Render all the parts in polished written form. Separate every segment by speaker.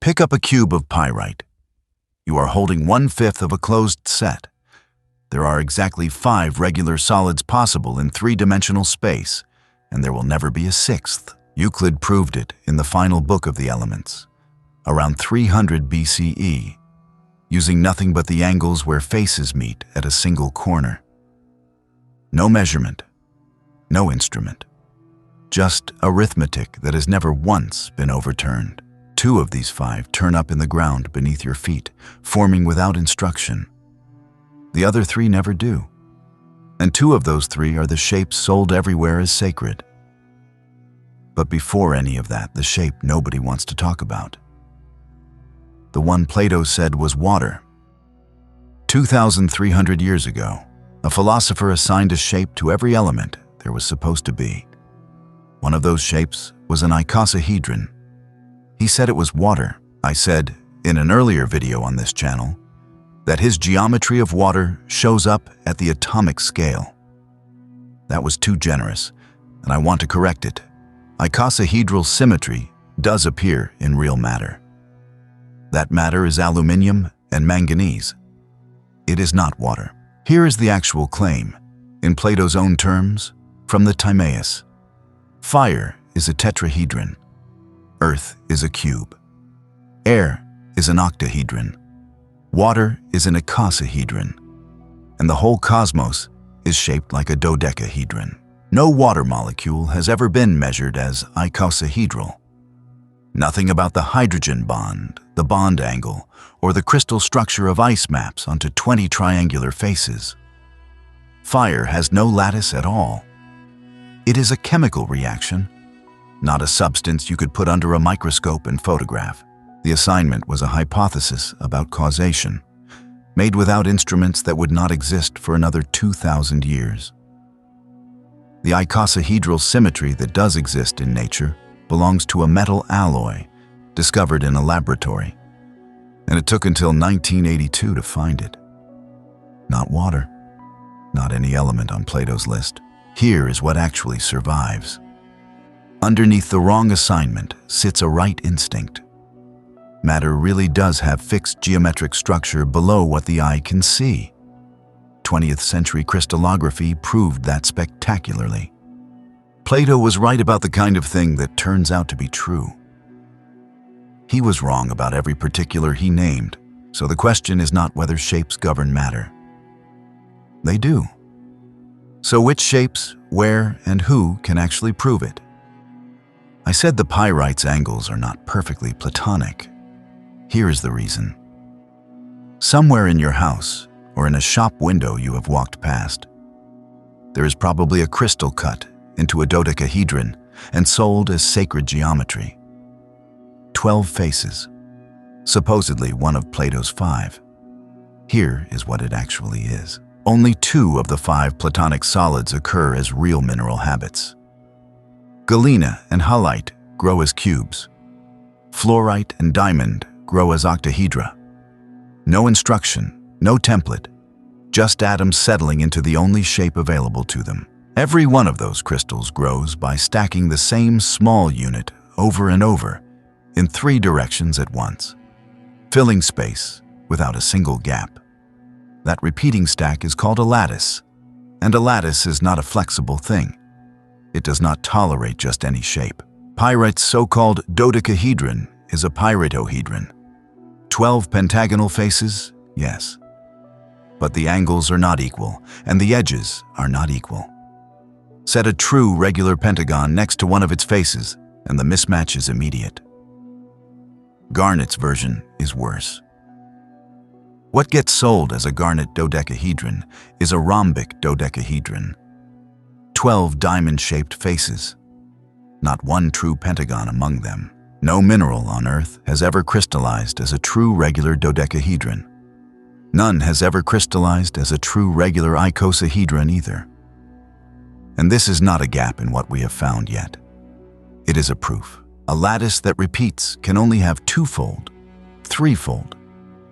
Speaker 1: Pick up a cube of pyrite. You are holding 1/5 of a closed set. There are exactly 5 regular solids possible in 3-dimensional space, and there will never be a 6th. Euclid proved it in the final book of the elements, around 300 BCE, using nothing but the angles where faces meet at a single corner. No measurement, no instrument, just arithmetic that has never once been overturned. 2 of these 5 turn up in the ground beneath your feet, forming without instruction. The other 3 never do. And 2 of those 3 are the shapes sold everywhere as sacred. But before any of that, the shape nobody wants to talk about. The one Plato said was water. 2,300 years ago, a philosopher assigned a shape to every element there was supposed to be. One of those shapes was an icosahedron. He said it was water. I said, in an earlier video on this channel, that his geometry of water shows up at the atomic scale. That was too generous, and I want to correct it. Icosahedral symmetry does appear in real matter. That matter is aluminium and manganese. It is not water. Here is the actual claim, in Plato's own terms, from the Timaeus. Fire is a tetrahedron. Earth is a cube. Air is an octahedron. Water is an icosahedron. And the whole cosmos is shaped like a dodecahedron. No water molecule has ever been measured as icosahedral. Nothing about the hydrogen bond, the bond angle, or the crystal structure of ice maps onto 20 triangular faces. Fire has no lattice at all. It is a chemical reaction, not a substance you could put under a microscope and photograph. The assignment was a hypothesis about causation, made without instruments that would not exist for another 2,000 years. The icosahedral symmetry that does exist in nature belongs to a metal alloy discovered in a laboratory, and it took until 1982 to find it. Not water, not any element on Plato's list. Here is what actually survives. Underneath the wrong assignment sits a right instinct. Matter really does have fixed geometric structure below what the eye can see. 20th century crystallography proved that spectacularly. Plato was right about the kind of thing that turns out to be true. He was wrong about every particular he named, so the question is not whether shapes govern matter. They do. So which shapes, where, and who can actually prove it? I said the pyrite's angles are not perfectly Platonic. Here is the reason. Somewhere in your house, or in a shop window you have walked past, there is probably a crystal cut into a dodecahedron and sold as sacred geometry. 12 faces, supposedly one of Plato's 5. Here is what it actually is. Only 2 of the 5 Platonic solids occur as real mineral habits. Galena and halite grow as cubes. Fluorite and diamond grow as octahedra. No instruction, no template, just atoms settling into the only shape available to them. Every one of those crystals grows by stacking the same small unit over and over in 3 directions at once, filling space without a single gap. That repeating stack is called a lattice, and a lattice is not a flexible thing. It does not tolerate just any shape. Pyrite's so-called dodecahedron is a pyritohedron. 12 pentagonal faces, yes. But the angles are not equal, and the edges are not equal. Set a true regular pentagon next to one of its faces, and the mismatch is immediate. Garnet's version is worse. What gets sold as a garnet dodecahedron is a rhombic dodecahedron. 12 diamond-shaped faces, not one true pentagon among them. No mineral on Earth has ever crystallized as a true regular dodecahedron. None has ever crystallized as a true regular icosahedron either. And this is not a gap in what we have found yet. It is a proof. A lattice that repeats can only have 2-fold, 3-fold,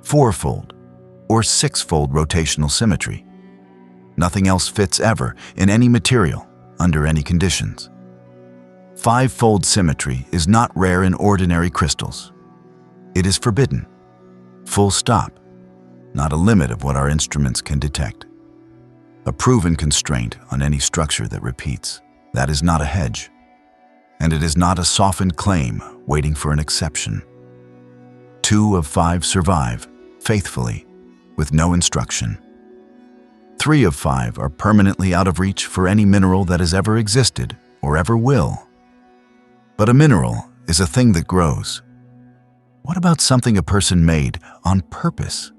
Speaker 1: 4-fold, or 6-fold rotational symmetry. Nothing else fits ever in any material, under any conditions. 5-fold symmetry is not rare in ordinary crystals. It is forbidden. Full stop. Not a limit of what our instruments can detect. A proven constraint on any structure that repeats. That is not a hedge. And it is not a softened claim waiting for an exception. 2 of 5 survive, faithfully, with no instruction. 3 of 5 are permanently out of reach for any mineral that has ever existed or ever will. But a mineral is a thing that grows. What about something a person made on purpose,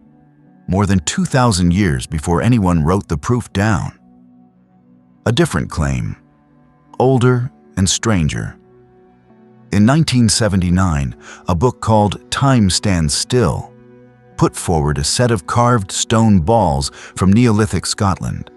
Speaker 1: more than 2,000 years before anyone wrote the proof down? A different claim, older and stranger. In 1979, a book called Time Stands Still put forward a set of carved stone balls from Neolithic Scotland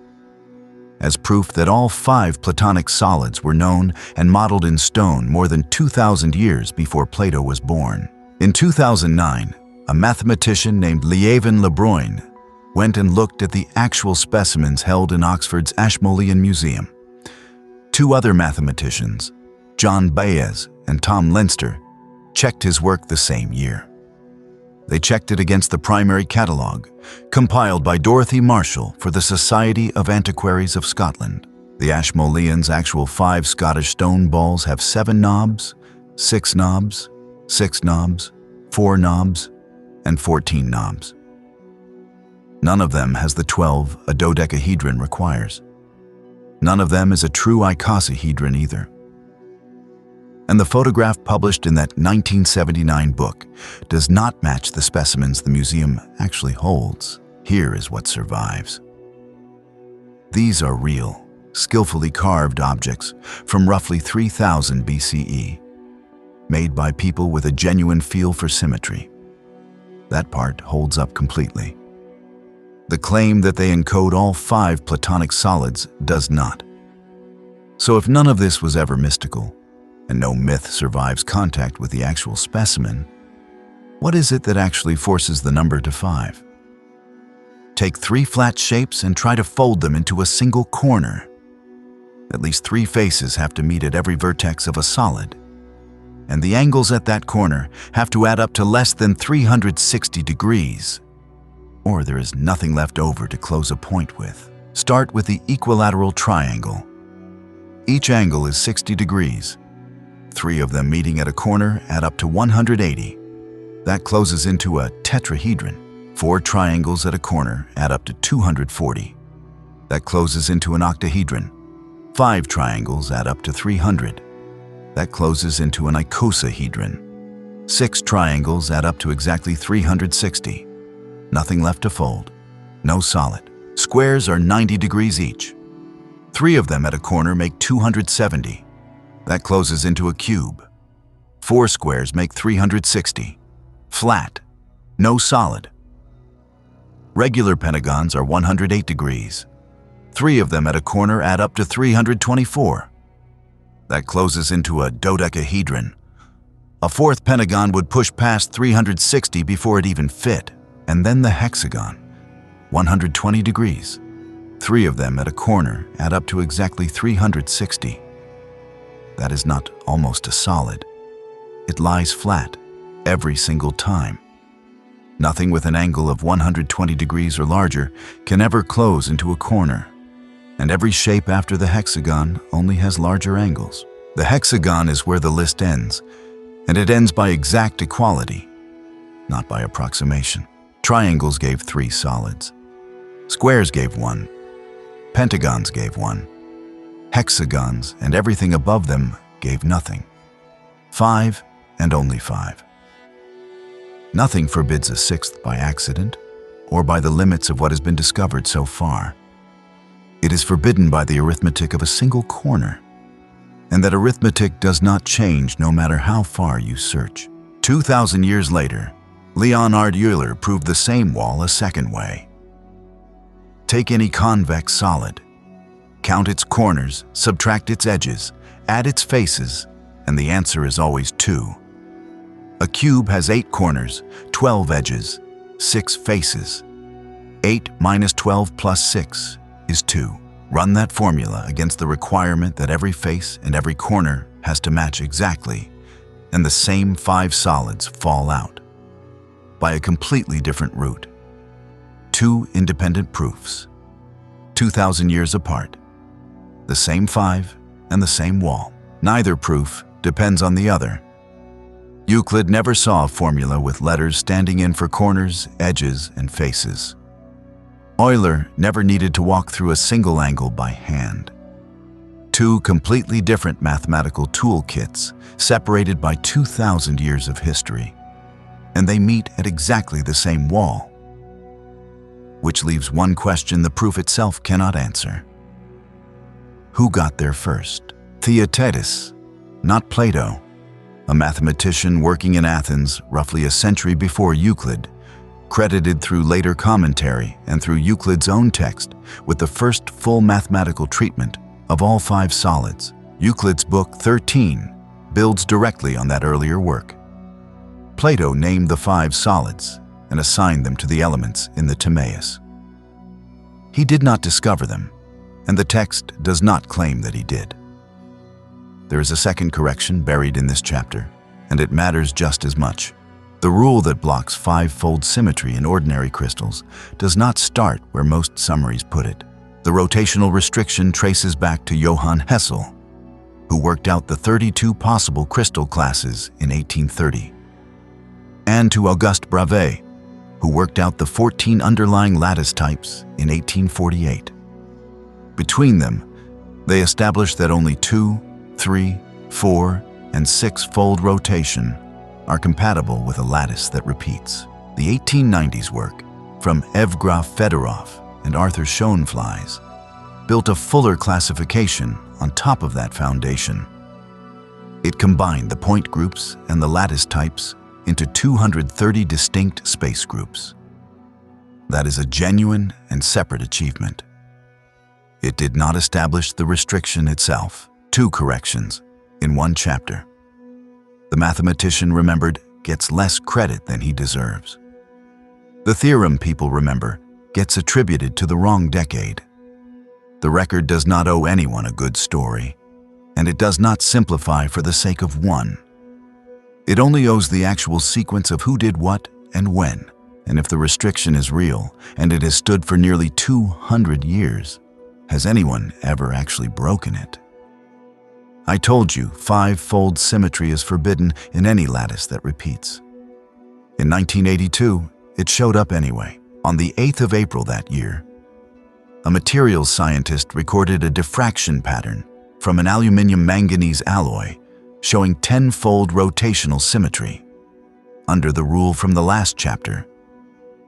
Speaker 1: as proof that all 5 Platonic solids were known and modeled in stone more than 2,000 years before Plato was born. In 2009, a mathematician named Lieven Le Bruyne went and looked at the actual specimens held in Oxford's Ashmolean Museum. 2 other mathematicians, John Baez and Tom Leinster, checked his work the same year. They checked it against the primary catalogue, compiled by Dorothy Marshall for the Society of Antiquaries of Scotland. The Ashmoleans' actual 5 Scottish stone balls have 7 knobs, 6 knobs, 6 knobs, 4 knobs, and 14 knobs. None of them has the 12 a dodecahedron requires. None of them is a true icosahedron either. And the photograph published in that 1979 book does not match the specimens the museum actually holds. Here is what survives. These are real, skillfully carved objects from roughly 3000 BCE, made by people with a genuine feel for symmetry. That part holds up completely. The claim that they encode all 5 Platonic solids does not. So if none of this was ever mystical, and no myth survives contact with the actual specimen, what is it that actually forces the number to 5? Take 3 flat shapes and try to fold them into a single corner. At least 3 faces have to meet at every vertex of a solid, and the angles at that corner have to add up to less than 360 degrees, or there is nothing left over to close a point with. Start with the equilateral triangle. Each angle is 60 degrees. 3 of them meeting at a corner add up to 180. That closes into a tetrahedron. 4 triangles at a corner add up to 240. That closes into an octahedron. 5 triangles add up to 300. That closes into an icosahedron. 6 triangles add up to exactly 360. Nothing left to fold. No solid. Squares are 90 degrees each. 3 of them at a corner make 270. That closes into a cube. 4 squares make 360. Flat. No solid. Regular pentagons are 108 degrees. 3 of them at a corner add up to 324. That closes into a dodecahedron. A 4th pentagon would push past 360 before it even fit. And then the hexagon, 120 degrees. 3 of them at a corner add up to exactly 360. That is not almost a solid. It lies flat every single time. Nothing with an angle of 120 degrees or larger can ever close into a corner. And every shape after the hexagon only has larger angles. The hexagon is where the list ends, and it ends by exact equality, not by approximation. Triangles gave 3 solids. Squares gave 1. Pentagons gave 1. Hexagons and everything above them gave nothing. 5 and only 5. Nothing forbids a 6th by accident or by the limits of what has been discovered so far. It is forbidden by the arithmetic of a single corner, and that arithmetic does not change no matter how far you search. 2,000 years later, Leonhard Euler proved the same wall a second way. Take any convex solid, count its corners, subtract its edges, add its faces, and the answer is always 2. A cube has 8 corners, 12 edges, 6 faces. 8 minus 12 plus 6 is 2. Run that formula against the requirement that every face and every corner has to match exactly, and the same 5 solids fall out. by a completely different route. Two independent proofs, 2,000 years apart. The same 5 and the same wall. Neither proof depends on the other. Euclid never saw a formula with letters standing in for corners, edges, and faces. Euler never needed to walk through a single angle by hand. Two completely different mathematical toolkits separated by 2,000 years of history, and they meet at exactly the same wall, which leaves one question the proof itself cannot answer. Who got there first? Theaetetus, not Plato, a mathematician working in Athens roughly a century before Euclid, credited through later commentary and through Euclid's own text with the first full mathematical treatment of all 5 solids. Euclid's book 13 builds directly on that earlier work. Plato named the 5 solids and assigned them to the elements in the Timaeus. He did not discover them, and the text does not claim that he did. There is a second correction buried in this chapter, and it matters just as much. The rule that blocks 5-fold symmetry in ordinary crystals does not start where most summaries put it. The rotational restriction traces back to Johann Hessel, who worked out the 32 possible crystal classes in 1830, and to Auguste Bravais, who worked out the 14 underlying lattice types in 1848. Between them, they established that only 2, 3, 4, and 6-fold rotation are compatible with a lattice that repeats. The 1890s work from Evgraf Fedorov and Arthur Schoenflies built a fuller classification on top of that foundation. It combined the point groups and the lattice types into 230 distinct space groups. That is a genuine and separate achievement. It did not establish the restriction itself. 2 corrections in one chapter. The mathematician remembered gets less credit than he deserves. The theorem people remember gets attributed to the wrong decade. The record does not owe anyone a good story, and it does not simplify for the sake of one. It only owes the actual sequence of who did what and when. And if the restriction is real, and it has stood for nearly 200 years, has anyone ever actually broken it? I told you 5-fold symmetry is forbidden in any lattice that repeats. In 1982, it showed up anyway. On the 8th of April that year, a materials scientist recorded a diffraction pattern from an aluminium-manganese alloy showing 10-fold rotational symmetry. Under the rule from the last chapter,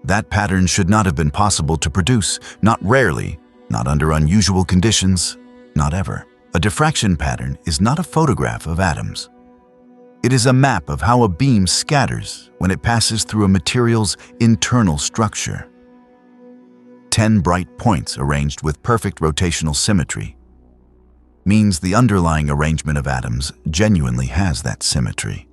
Speaker 1: that pattern should not have been possible to produce, not rarely, not under unusual conditions, not ever. A diffraction pattern is not a photograph of atoms. It is a map of how a beam scatters when it passes through a material's internal structure. 10 bright points arranged with perfect rotational symmetry means the underlying arrangement of atoms genuinely has that symmetry.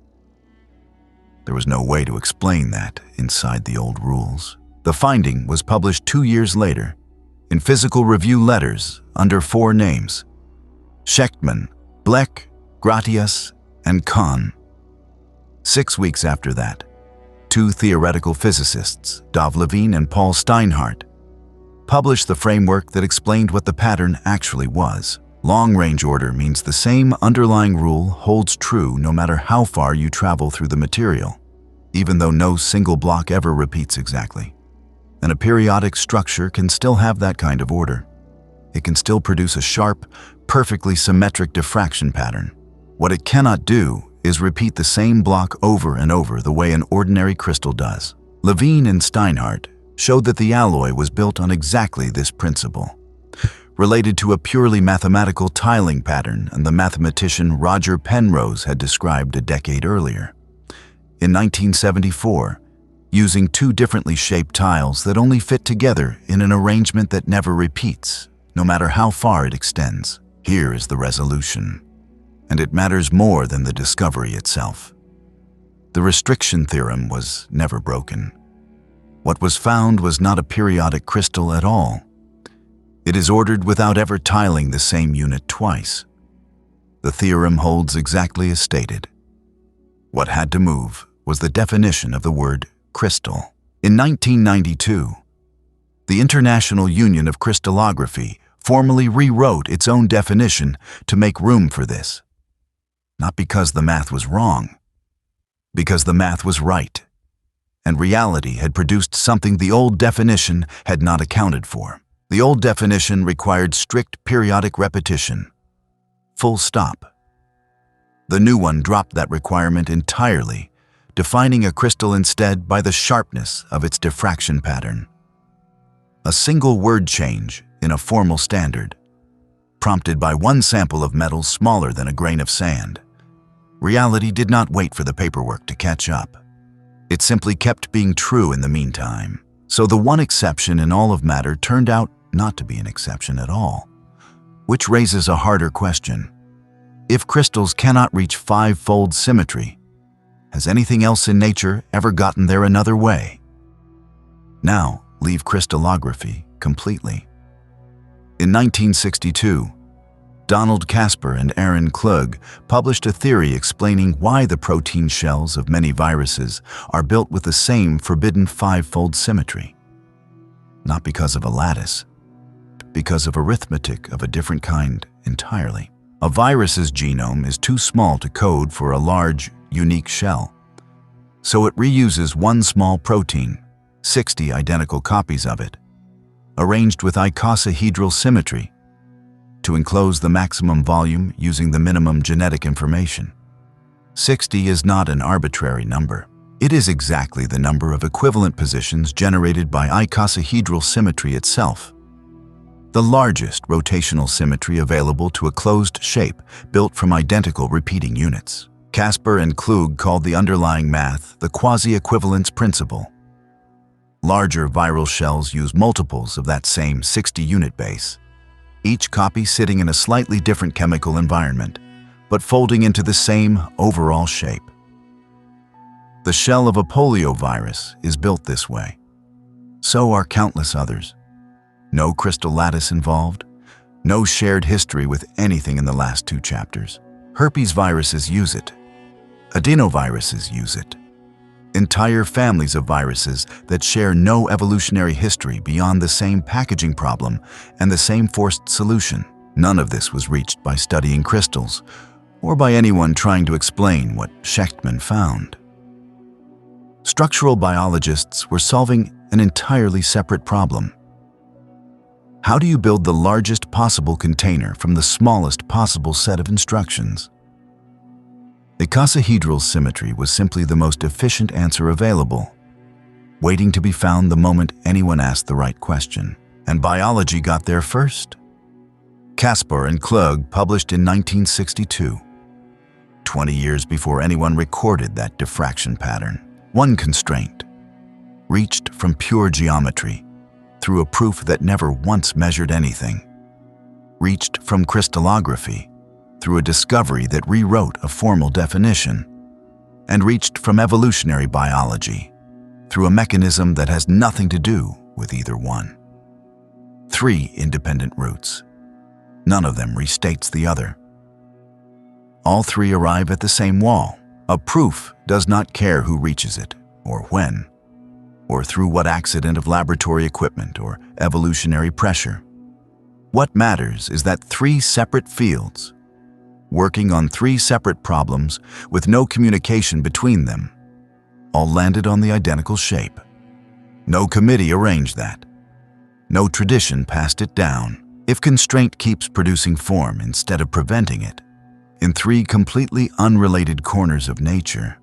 Speaker 1: There was no way to explain that inside the old rules. The finding was published 2 years later in Physical Review Letters under 4 names: Schechtman, Bleck, Gratius, and Kahn. 6 weeks after that, 2 theoretical physicists, Dov Levine and Paul Steinhardt, published the framework that explained what the pattern actually was. Long-range order means the same underlying rule holds true no matter how far you travel through the material, even though no single block ever repeats exactly. And a periodic structure can still have that kind of order. It can still produce a sharp, perfectly symmetric diffraction pattern. What it cannot do is repeat the same block over and over the way an ordinary crystal does. Levine and Steinhardt showed that the alloy was built on exactly this principle, related to a purely mathematical tiling pattern and the mathematician Roger Penrose had described a decade earlier. In 1974, using 2 differently shaped tiles that only fit together in an arrangement that never repeats, no matter how far it extends. Here is the resolution, and it matters more than the discovery itself. The restriction theorem was never broken. What was found was not a periodic crystal at all. It is ordered without ever tiling the same unit twice. The theorem holds exactly as stated. What had to move was the definition of the word crystal. In 1992, the International Union of Crystallography formally rewrote its own definition to make room for this. Not because the math was wrong, because the math was right, and reality had produced something the old definition had not accounted for. The old definition required strict periodic repetition. Full stop. The new one dropped that requirement entirely, defining a crystal instead by the sharpness of its diffraction pattern. A single word change in a formal standard, prompted by one sample of metal smaller than a grain of sand. Reality did not wait for the paperwork to catch up. It simply kept being true in the meantime. So the one exception in all of matter turned out not to be an exception at all, which raises a harder question. If crystals cannot reach five-fold symmetry, has anything else in nature ever gotten there another way? Now, leave crystallography completely. In 1962, Donald Casper and Aaron Klug published a theory explaining why the protein shells of many viruses are built with the same forbidden five-fold symmetry. Not because of a lattice, but because of arithmetic of a different kind entirely. A virus's genome is too small to code for a large, unique shell, so it reuses one small protein, 60 identical copies of it, arranged with icosahedral symmetry, to enclose the maximum volume using the minimum genetic information. 60 is not an arbitrary number. It is exactly the number of equivalent positions generated by icosahedral symmetry itself, the largest rotational symmetry available to a closed shape built from identical repeating units. Casper and Klug called the underlying math the quasi-equivalence principle. Larger viral shells use multiples of that same 60-unit base, each copy sitting in a slightly different chemical environment, but folding into the same overall shape. The shell of a poliovirus is built this way. So are countless others. No crystal lattice involved, no shared history with anything in the last two chapters. Herpes viruses use it. Adenoviruses use it. Entire families of viruses that share no evolutionary history beyond the same packaging problem and the same forced solution. None of this was reached by studying crystals or by anyone trying to explain what Schechtman found. Structural biologists were solving an entirely separate problem. How do you build the largest possible container from the smallest possible set of instructions? Icosahedral symmetry was simply the most efficient answer available, waiting to be found the moment anyone asked the right question. And biology got there first. Casper and Klug published in 1962, 20 years before anyone recorded that diffraction pattern. One constraint, reached from pure geometry, through a proof that never once measured anything, reached from crystallography, through a discovery that rewrote a formal definition, and reached from evolutionary biology, through a mechanism that has nothing to do with either one. Three independent routes. None of them restates the other. All three arrive at the same wall. A proof does not care who reaches it, or when, or through what accident of laboratory equipment or evolutionary pressure. What matters is that three separate fields, working on three separate problems with no communication between them, all landed on the identical shape. No committee arranged that. No tradition passed it down. If constraint keeps producing form instead of preventing it, in three completely unrelated corners of nature,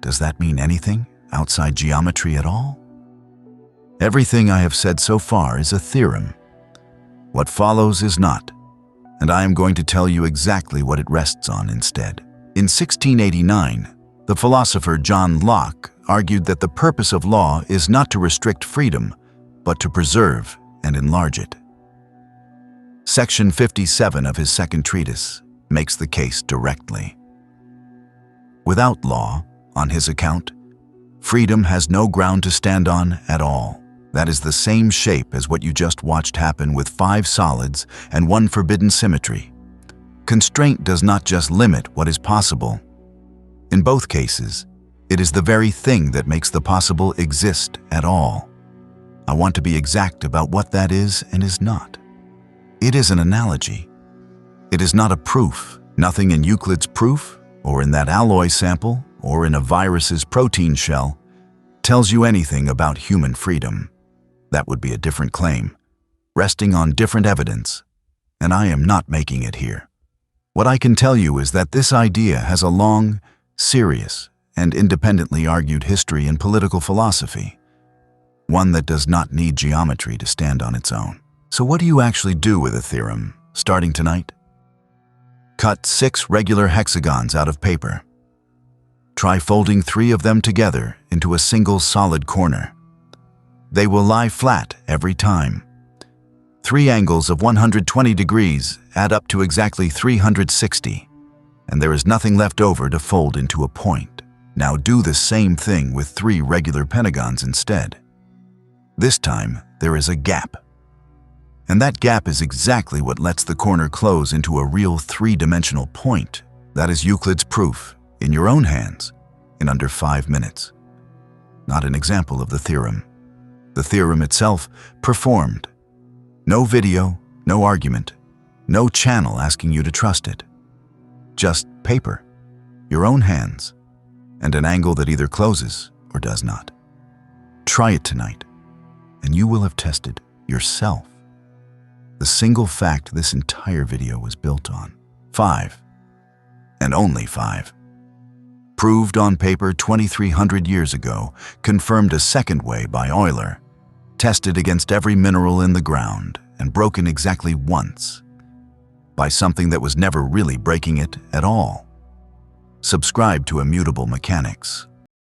Speaker 1: does that mean anything outside geometry at all? Everything I have said so far is a theorem. What follows is not, and I am going to tell you exactly what it rests on instead. In 1689, the philosopher John Locke argued that the purpose of law is not to restrict freedom, but to preserve and enlarge it. Section 57 of his second treatise makes the case directly. Without law, on his account, freedom has no ground to stand on at all. That is the same shape as what you just watched happen with five solids and one forbidden symmetry. Constraint does not just limit what is possible. In both cases, It is the very thing that makes the possible exist at all. I want to be exact about what that is and is not. It is an analogy. It is not a proof. Nothing in Euclid's proof, or in that alloy sample, or in a virus's protein shell, tells you anything about human freedom. That would be a different claim, resting on different evidence, and I am not making it here. What I can tell you is that this idea has a long, serious, and independently argued history in political philosophy, one that does not need geometry to stand on its own. So what do you actually do with a theorem, starting tonight? Cut 6 regular hexagons out of paper. Try folding 3 of them together into a single solid corner. They will lie flat every time. 3 angles of 120 degrees add up to exactly 360, and there is nothing left over to fold into a point. Now do the same thing with 3 regular pentagons instead. This time, there is a gap. And that gap is exactly what lets the corner close into a real 3-dimensional point. That is Euclid's proof, in your own hands, in under 5 minutes. Not an example of the theorem. The theorem itself, performed. No video, no argument, no channel asking you to trust it. Just paper, your own hands, and an angle that either closes or does not. Try it tonight, and you will have tested yourself the single fact this entire video was built on. 5, and only 5. Proved on paper 2,300 years ago, confirmed a second way by Euler, tested against every mineral in the ground, and broken exactly once by something that was never really breaking it at all. Subscribe to Immutable Mechanics